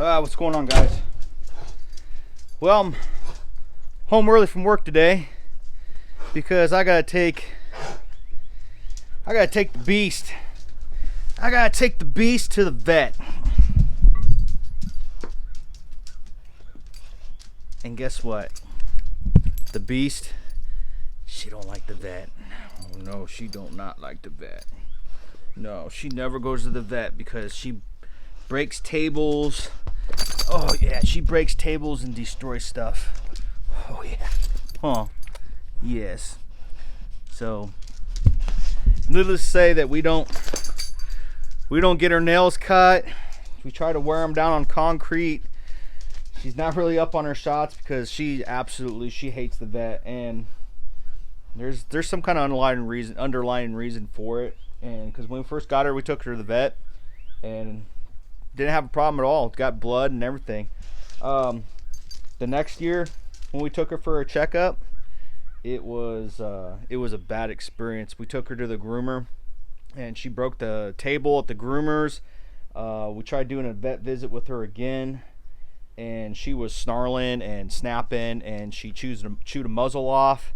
What's going on, guys? Well, I'm home early from work today because I gotta take the beast. I gotta take the beast to the vet. And guess what? The beast, she don't like the vet. Oh no, she don't not like the vet. No, she never goes to the vet because she breaks tables. Oh yeah, she breaks tables and destroys stuff. Oh yeah. Huh. Yes. So, needless to say that we don't get her nails cut. We try to wear them down on concrete. She's not really up on her shots because she hates the vet, and there's some kind of underlying reason for it. And because when we first got her, we took her to the vet and didn't have a problem at all. Got blood and everything. The next year when we took her for a checkup, it was a bad experience. We took her to the groomer and she broke the table at the groomers. We tried doing a vet visit with her again, and she was snarling and snapping, and she chewed a muzzle off,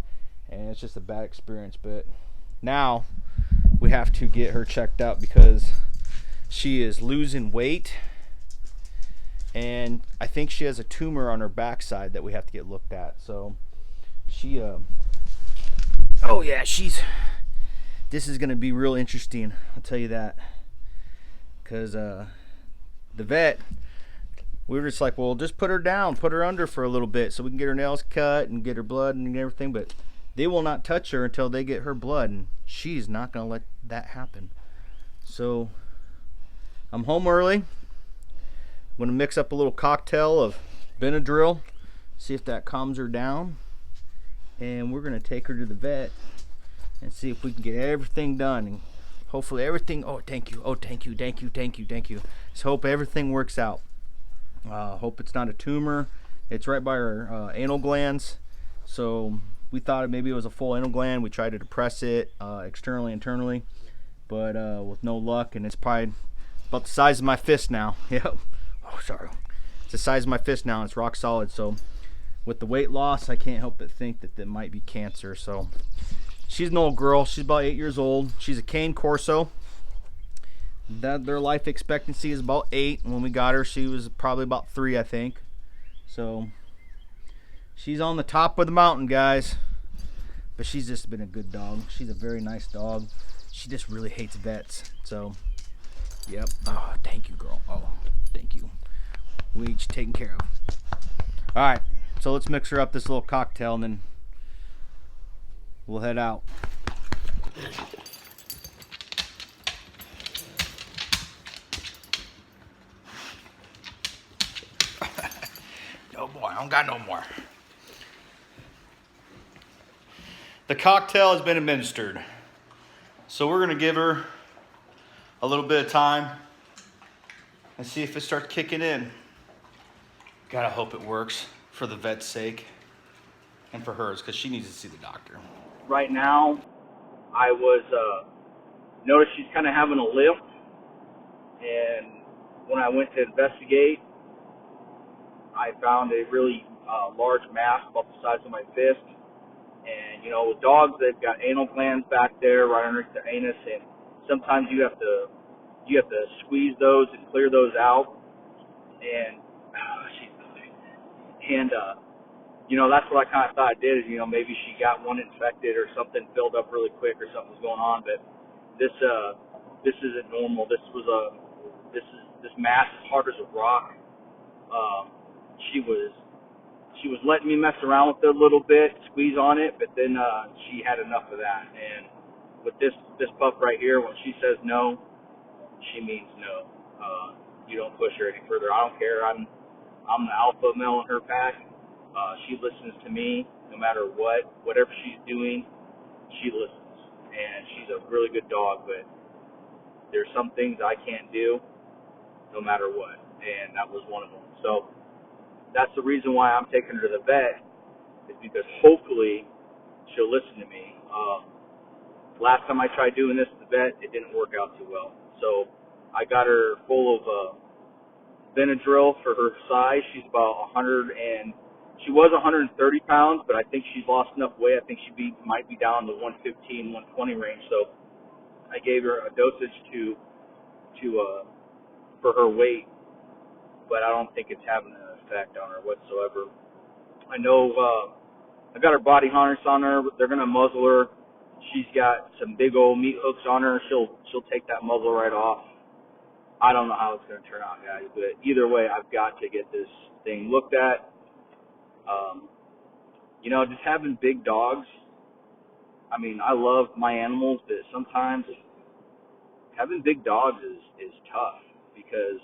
and it's just a bad experience. But now we have to get her checked out because she is losing weight, and I think she has a tumor on her backside that we have to get looked at. So she oh yeah, this is going to be real interesting, I'll tell you that, because the vet, we were just like, well, just put her down, put her under for a little bit so we can get her nails cut and get her blood and everything, but they will not touch her until they get her blood, and she's not going to let that happen. So I'm home early. I'm going to mix up a little cocktail of Benadryl, see if that calms her down, and we're going to take her to the vet and see if we can get everything done, and hopefully everything, thank you, just hope everything works out. Hope it's not a tumor. It's right by her anal glands, so we thought maybe it was a full anal gland. We tried to depress it externally, internally, but with no luck, and it's probably about the size of my fist now. Yep. Oh, sorry. It's the size of my fist now, and it's rock solid. So with the weight loss, I can't help but think that that might be cancer. So she's an old girl. She's about 8 years old. She's a cane corso. Their life expectancy is about 8. When we got her, she was probably about 3, I think. So she's on the top of the mountain, guys. But she's just been a good dog. She's a very nice dog. She just really hates vets. So, yep. Oh, thank you, girl. Oh, thank you. We each taken care of. All right. So let's mix her up this little cocktail, and then we'll head out. No boy, I don't got no more. The cocktail has been administered. So we're going to give her a little bit of time and see if it starts kicking in. Gotta hope it works for the vet's sake and for hers, because she needs to see the doctor. Right now, I was noticed she's kind of having a lift, and when I went to investigate, I found a really large mass about the size of my fist. And you know, with dogs, they've got anal glands back there right underneath the anus, and sometimes you have to squeeze those and clear those out. And you know, that's what I kind of thought it did. Is, you know, maybe she got one infected or something filled up really quick or something was going on. But this isn't normal. This mass is hard as a rock. She was letting me mess around with it a little bit, squeeze on it, but then she had enough of that. And with this pup right here, when she says no, she means no. You don't push her any further. I don't care. I'm the alpha male in her pack. She listens to me no matter what. Whatever she's doing, she listens. And she's a really good dog, but there's some things I can't do no matter what. And that was one of them. So that's the reason why I'm taking her to the vet, is because hopefully she'll listen to me. Last time I tried doing this at the vet, it didn't work out too well. So I got her full of Benadryl for her size. She's about 100 and she was 130 pounds, but I think she's lost enough weight. I think might be down in the 115, 120 range. So I gave her a dosage to for her weight, but I don't think it's having an effect on her whatsoever. I know I got her body harness on her. They're gonna muzzle her. She's got some big old meat hooks on her. She'll take that muzzle right off. I don't know how it's gonna turn out, guys, but either way, I've got to get this thing looked at. You know, just having big dogs. I mean, I love my animals, but sometimes having big dogs is tough because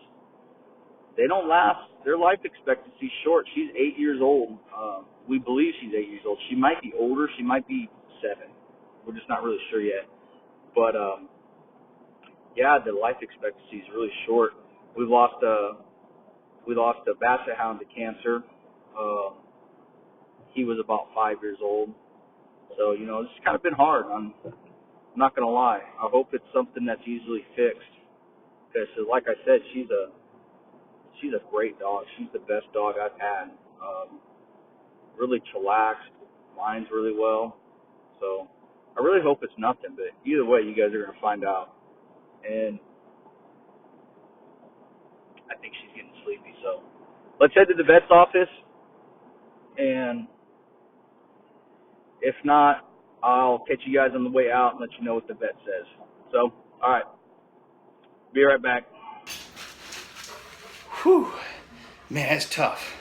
they don't last. Their life expectancy is short. She's 8 years old. We believe she's 8 years old. She might be older. She might be 7. We're just not really sure yet. But yeah, the life expectancy is really short. We lost a basset hound to cancer. He was about 5 years old. So, you know, it's kind of been hard. I'm not going to lie. I hope it's something that's easily fixed. Because, like I said, she's a great dog. She's the best dog I've had. Really chillaxed, minds really well. So I really hope it's nothing. But either way, you guys are going to find out. And I think she's getting sleepy. So let's head to the vet's office. And if not, I'll catch you guys on the way out and let you know what the vet says. So, all right. Be right back. Whew. Man, that's tough.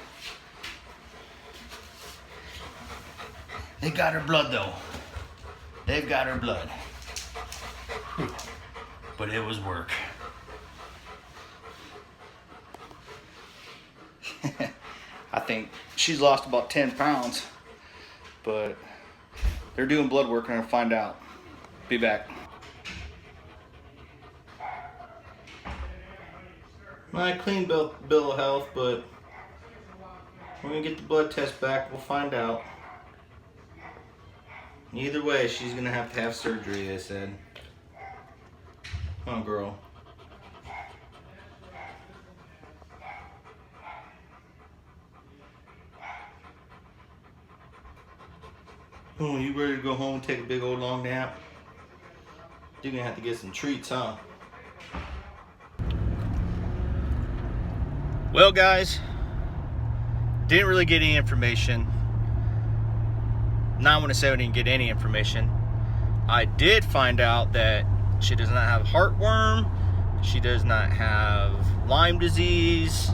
They got her blood, though. They've got her blood. Whew. But it was work. I think she's lost about 10 pounds. But they're doing blood work and I'll find out. Be back. My clean bill of health, but when we get the blood test back, we'll find out. Either way, she's gonna have to have surgery, they said. Oh, girl. Oh, you ready to go home and take a big old long nap? You're gonna have to get some treats, huh? Well, guys, didn't really get any information. Not want to say I didn't get any information. I did find out that she does not have heartworm. She does not have Lyme disease.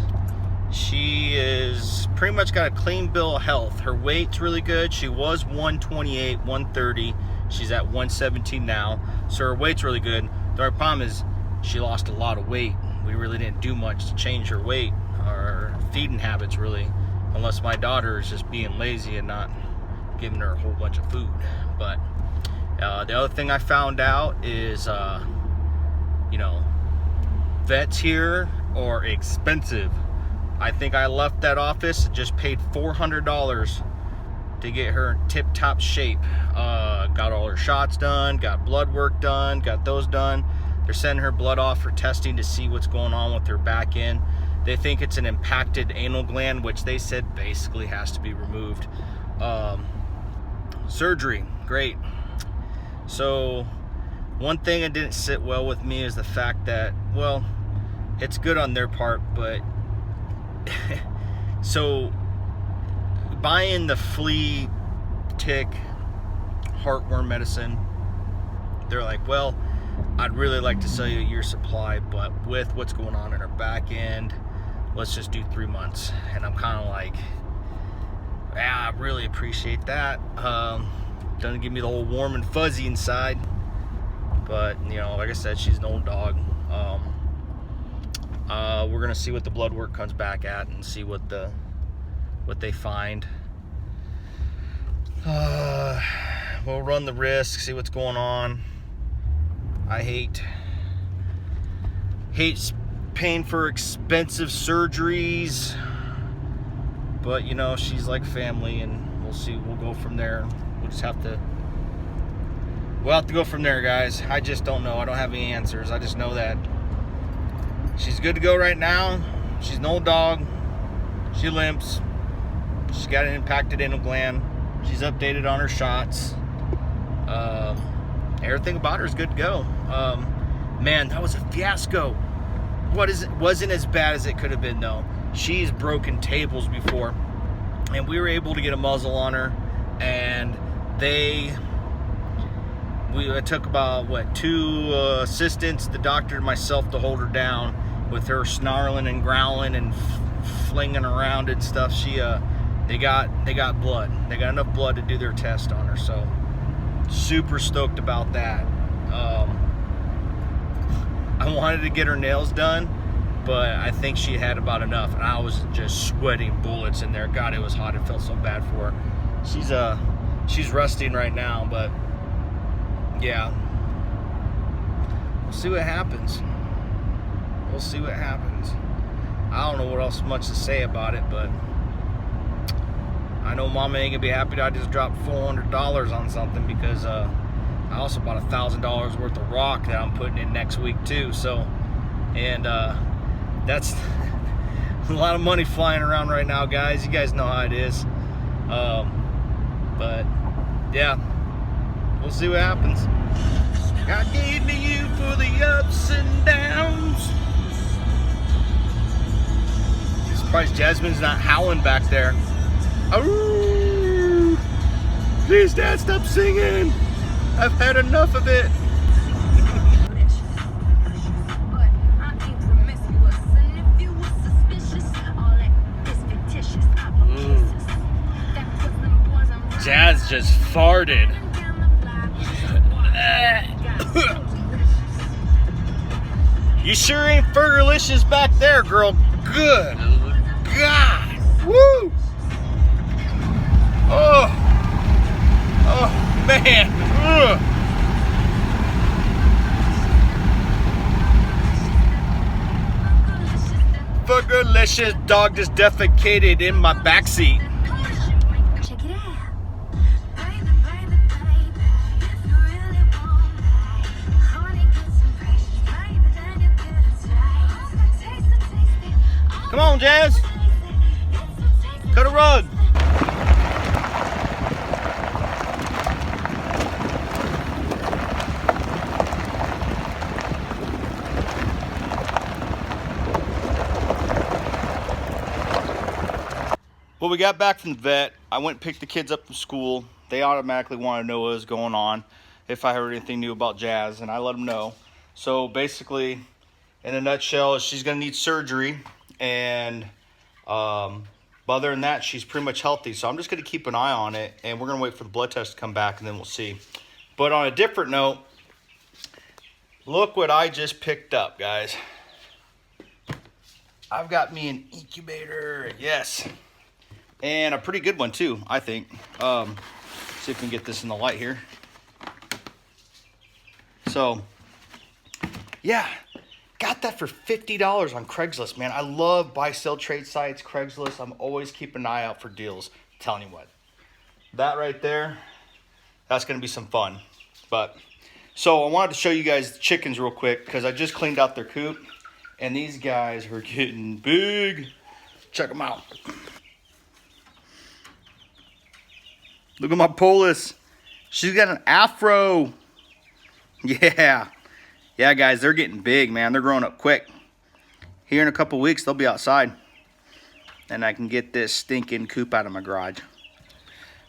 She is pretty much got a clean bill of health. Her weight's really good. She was 128, 130. She's at 117 now. So her weight's really good. The only problem is she lost a lot of weight. We really didn't do much to change her weight or feeding habits, really, unless my daughter is just being lazy and not giving her a whole bunch of food. But the other thing I found out is, you know, vets here are expensive. I think I left that office and just paid $400 to get her in tip-top shape. Got all her shots done, got blood work done, got those done. They're sending her blood off for testing to see what's going on with her back end. They think it's an impacted anal gland, which they said basically has to be removed. Surgery, great. So one thing that didn't sit well with me is the fact that, well, it's good on their part, but so buying the flea, tick, heartworm medicine, they're like, well, I'd really like to sell you a year's supply, but with what's going on in our back end, let's just do 3 months. And I'm kind of like, yeah, I really appreciate that. Doesn't give me the whole warm and fuzzy inside, but you know, like I said, she's an old dog. We're gonna see what the blood work comes back at and see what they find. We'll run the risk, see what's going on. I hate paying for expensive surgeries, but you know, she's like family, and we'll see. We'll go from there. We'll have to go from there, guys. I just don't know. I don't have any answers. I just know that she's good to go right now. She's an old dog. She limps. She's got an impacted anal gland. She's updated on her shots. Everything about her is good to go. Man, that was a fiasco. Wasn't as bad as it could have been though. She's broken tables before, and we were able to get a muzzle on her, and it took about two assistants, the doctor and myself, to hold her down with her snarling and growling and flinging around and stuff. They got blood. They got enough blood to do their test on her, so super stoked about that. I wanted to get her nails done, but I think she had about enough, and I was just sweating bullets in there. God, it was hot. It felt so bad for her. She's rusting right now, but yeah, we'll see what happens. We'll see what happens. I don't know what else much to say about it, but I know Mama ain't gonna be happy that I just dropped $400 on something, because I also bought $1,000 worth of rock that I'm putting in next week too. So, and that's a lot of money flying around right now, guys. You guys know how it is. But yeah, we'll see what happens. God gave me you for the ups and downs. I'm surprised Jasmine's not howling back there. Oh, please, Dad, stop singing. I've had enough of it. Jazz just farted. You sure ain't Fergalicious back there, girl. Good God. Woo. Oh man. Ugh. Fergalicious dog just defecated in my backseat. Come on, Jazz. Cut a rug. Well, we got back from the vet. I went and picked the kids up from school. They automatically want to know what was going on, if I heard anything new about Jazz, and I let them know. So basically, in a nutshell, she's going to need surgery. And other than that, she's pretty much healthy. So I'm just going to keep an eye on it, and we're going to wait for the blood test to come back, and then we'll see. But on a different note, look what I just picked up, guys. I've got me an incubator, yes. And a pretty good one too, I think. See if we can get this in the light here. So, yeah. Got that for $50 on Craigslist, man. I love buy-sell trade sites, Craigslist. I'm always keeping an eye out for deals. I'm telling you what. That right there, that's going to be some fun. But, so I wanted to show you guys the chickens real quick, because I just cleaned out their coop. And these guys are getting big. Check them out. Look at my Polis. She's got an afro. Yeah. Yeah, guys, they're getting big, man. They're growing up quick. Here in a couple weeks, they'll be outside. And I can get this stinking coop out of my garage.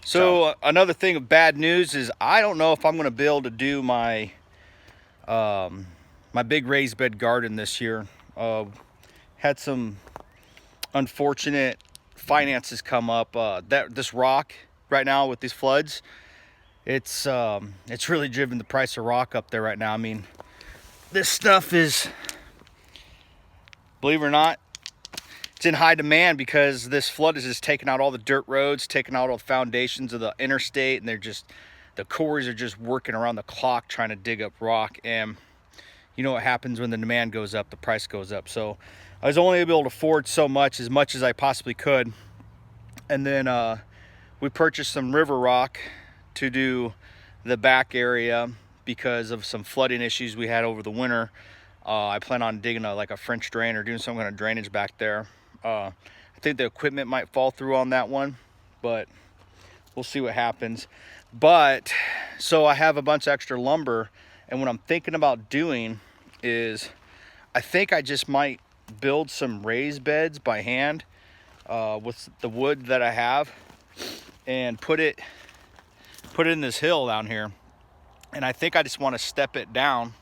So another thing of bad news is I don't know if I'm going to be able to do my my big raised bed garden this year. Had some unfortunate finances come up. This rock right now with these floods, it's really driven the price of rock up there right now. I mean, this stuff is, believe it or not, it's in high demand because this flood is just taking out all the dirt roads, taking out all the foundations of the interstate, and the quarries are just working around the clock trying to dig up rock. And you know what happens when the demand goes up, the price goes up. So I was only able to afford so much as I possibly could. And then we purchased some river rock to do the back area because of some flooding issues we had over the winter. I plan on digging like a French drain or doing some kind of drainage back there. I think the equipment might fall through on that one, but we'll see what happens. But so I have a bunch of extra lumber, and what I'm thinking about doing is I think I just might build some raised beds by hand with the wood that I have, and put it in this hill down here. And I think I just want to step it down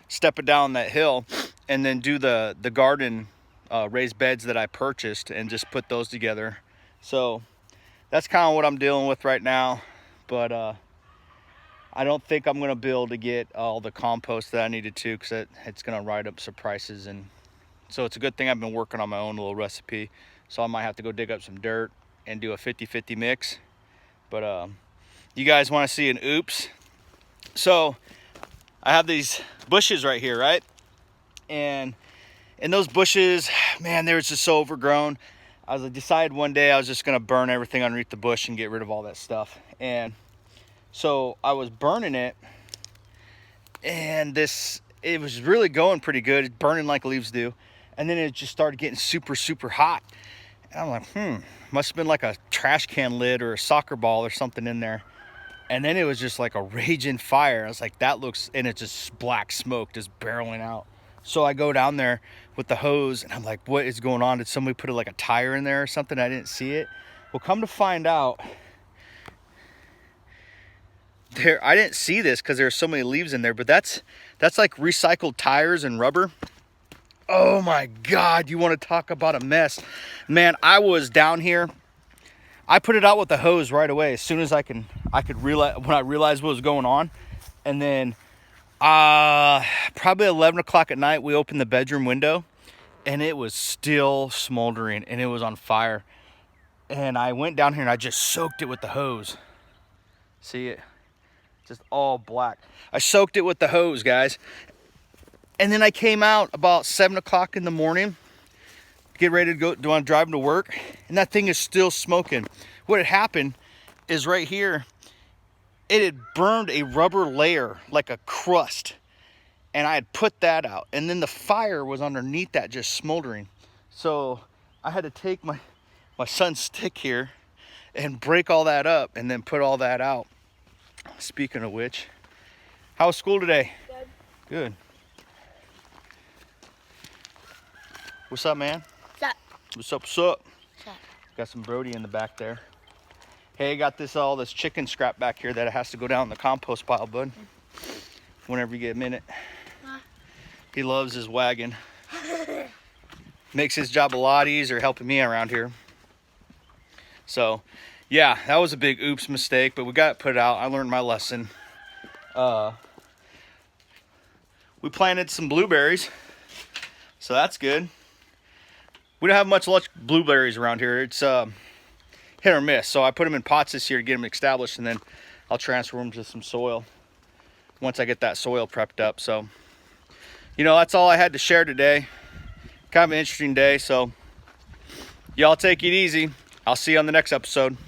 that hill, and then do the garden raised beds that I purchased and just put those together. So that's kind of what I'm dealing with right now. But I don't think I'm going to be able to get all the compost that I needed to, because it's going to ride up some prices. And so it's a good thing I've been working on my own little recipe. So I might have to go dig up some dirt and do a 50-50 mix. But you guys want to see an oops? So I have these bushes right here, right? And in those bushes, man, they were just so overgrown. I decided one day I was just gonna burn everything underneath the bush and get rid of all that stuff. And so I was burning it, and it was really going pretty good. It's burning like leaves do. And then it just started getting super, super hot. And I'm like, must have been like a trash can lid or a soccer ball or something in there. And then it was just like a raging fire. I was like, that looks, and it's just black smoke just barreling out. So I go down there with the hose, and I'm like, what is going on? Did somebody put like a tire in there or something? I didn't see it. Well, come to find out, I didn't see this because there are so many leaves in there, but that's like recycled tires and rubber. Oh my God, you want to talk about a mess. Man, I was down here. I put it out with the hose right away as soon as I could realize, when I realized what was going on. And then probably 11 o'clock at night, we opened the bedroom window, and it was still smoldering, and it was on fire. And I went down here and I just soaked it with the hose. See it? Just all black. I soaked it with the hose, guys. And then I came out about 7 o'clock in the morning, get ready to go, I'm driving to work, and that thing is still smoking. What had happened is right here, it had burned a rubber layer, like a crust, and I had put that out, and then the fire was underneath that, just smoldering. So I had to take my son's stick here and break all that up and then put all that out. Speaking of which, how was school today? Good. Good. What's up, man? What's up? What's up, what's up? What's up? Got some Brody in the back there. Hey, I got all this chicken scrap back here that has to go down in the compost pile, bud. Whenever you get a minute. He loves his wagon. Makes his job a lot easier helping me around here. So, yeah, that was a big oops mistake, but we got it put out. I learned my lesson. We planted some blueberries, so that's good. We don't have much blueberries around here. It's hit or miss. So I put them in pots this year to get them established, and then I'll transfer them to some soil once I get that soil prepped up. So, you know, that's all I had to share today. Kind of an interesting day. So y'all take it easy. I'll see you on the next episode.